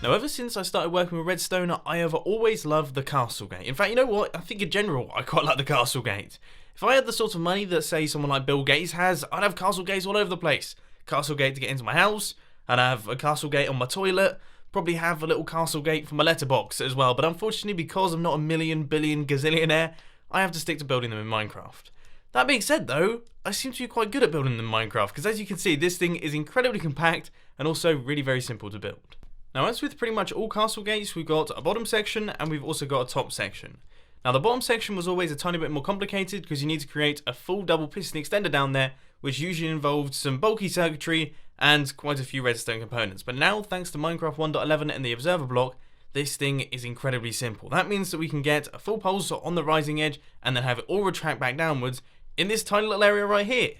Now, ever since I started working with Redstone, I have always loved the castle gate. In fact, you know what? I think in general, I quite like the castle gate. If I had the sort of money that, say, someone like Bill Gates has, I'd have castle gates all over the place. Castle gate to get into my house, I'd have a castle gate on my toilet, probably have a little castle gate for my letterbox as well. But unfortunately, because I'm not a million, billion, gazillionaire, I have to stick to building them in Minecraft. That being said though, I seem to be quite good at building them in Minecraft, because as you can see, this thing is incredibly compact and also really very simple to build. Now, as with pretty much all castle gates, we've got a bottom section and we've also got a top section. Now, the bottom section was always a tiny bit more complicated because you need to create a full double piston extender down there, which usually involved some bulky circuitry and quite a few redstone components. But now, thanks to Minecraft 1.11 and the observer block, this thing is incredibly simple. That means that we can get a full pulse on the rising edge and then have it all retract back downwards in this tiny little area right here.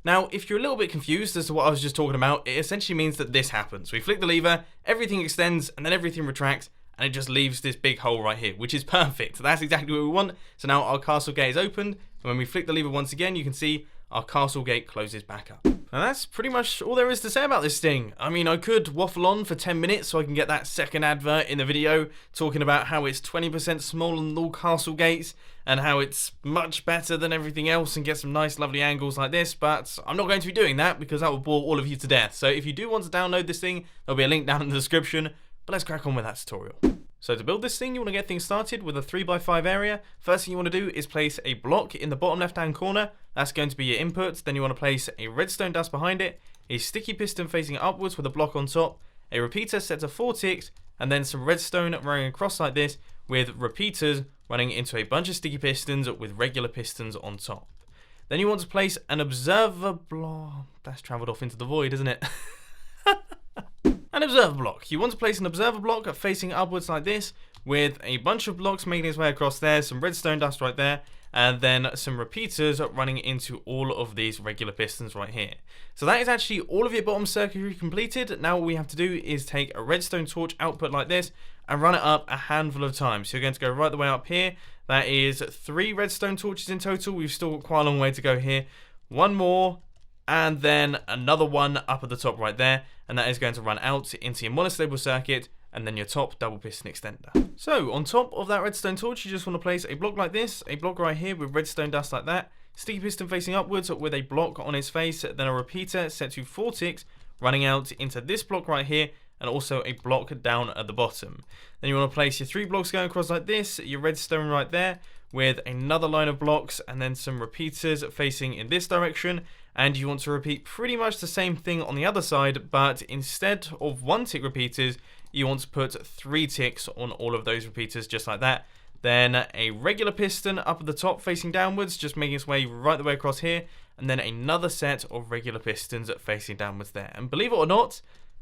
Now, if you're a little bit confused as to what I was just talking about, it essentially means that this happens. We flick the lever, everything extends, and then everything retracts, and it just leaves this big hole right here, which is perfect. That's exactly what we want. So now our castle gate is opened, and when we flick the lever once again, you can see our castle gate closes back up. And that's pretty much all there is to say about this thing. I mean, I could waffle on for 10 minutes so I can get that second advert in the video talking about how it's 20% smaller than all castle gates and how it's much better than everything else and get some nice lovely angles like this, but I'm not going to be doing that because that would bore all of you to death. So if you do want to download this thing, there'll be a link down in the description, but let's crack on with that tutorial. So to build this thing, you want to get things started with a 3x5 area. First thing you want to do is place a block in the bottom left hand corner. That's going to be your input. Then you want to place a redstone dust behind it, a sticky piston facing upwards with a block on top, a repeater set to 4 ticks, and then some redstone running across like this with repeaters running into a bunch of sticky pistons with regular pistons on top. Then you want to place an observer block. That's travelled off into the void, isn't it? An observer block. You want to place an observer block facing upwards like this with a bunch of blocks making its way across there, some redstone dust right there, and then some repeaters running into all of these regular pistons right here. So that is actually all of your bottom circuitry completed. Now all we have to do is take a redstone torch output like this and run it up a handful of times. So you're going to go right the way up here. That is 3 redstone torches in total. We've still got quite a long way to go here. One more, and then another one up at the top right there, and that is going to run out into your monostable circuit and then your top double piston extender. So on top of that redstone torch, you just want to place a block like this, a block right here with redstone dust like that, sticky piston facing upwards with a block on its face, then a repeater set to 4 ticks running out into this block right here, and also a block down at the bottom. Then you want to place your 3 blocks going across like this, your redstone right there with another line of blocks, and then some repeaters facing in this direction. And you want to repeat pretty much the same thing on the other side, but instead of 1 tick repeaters, you want to put 3 ticks on all of those repeaters just like that. Then a regular piston up at the top facing downwards, just making its way right the way across here, and then another set of regular pistons facing downwards there. And believe it or not,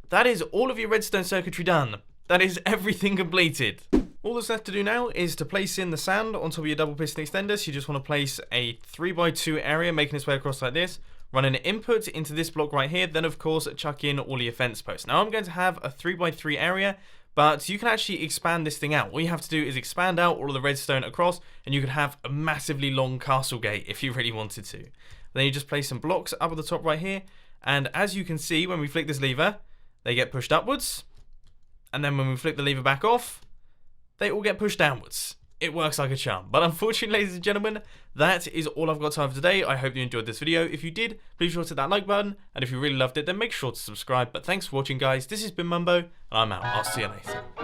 that is all of your redstone circuitry done. That is everything completed. All that's left to do now is to place in the sand on top of your double piston extender. So you just want to place a 3x2 area making its way across like this. Run an input into this block right here, then of course chuck in all your fence posts. Now I'm going to have a 3x3 area, but you can actually expand this thing out. All you have to do is expand out all of the redstone across, and you could have a massively long castle gate if you really wanted to. Then you just place some blocks up at the top right here, and as you can see, when we flick this lever, they get pushed upwards, and then when we flick the lever back off, they all get pushed downwards. It works like a charm. But unfortunately, ladies and gentlemen, that is all I've got time for today. I hope you enjoyed this video. If you did, please be sure to hit that like button. And if you really loved it, then make sure to subscribe. But thanks for watching, guys. This has been Mumbo, and I'm out. I'll see you later.